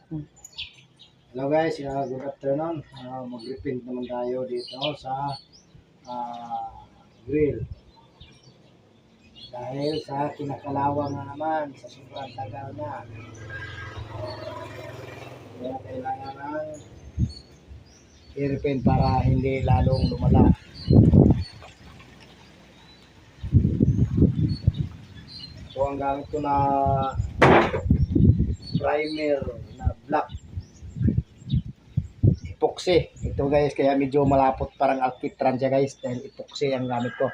Hello guys, good afternoon. Mag-repaint naman tayo dito sa grill. Dahil sa kinakalawang na naman, sa sobrang tagal na. Kaya kailangan ng i-repaint para hindi lalong lumala. So ang gamit ko na primer na black epoxy. Ito guys, kaya medyo malapot, parang alkitran siya guys, dahil epoxy ang gamit ko.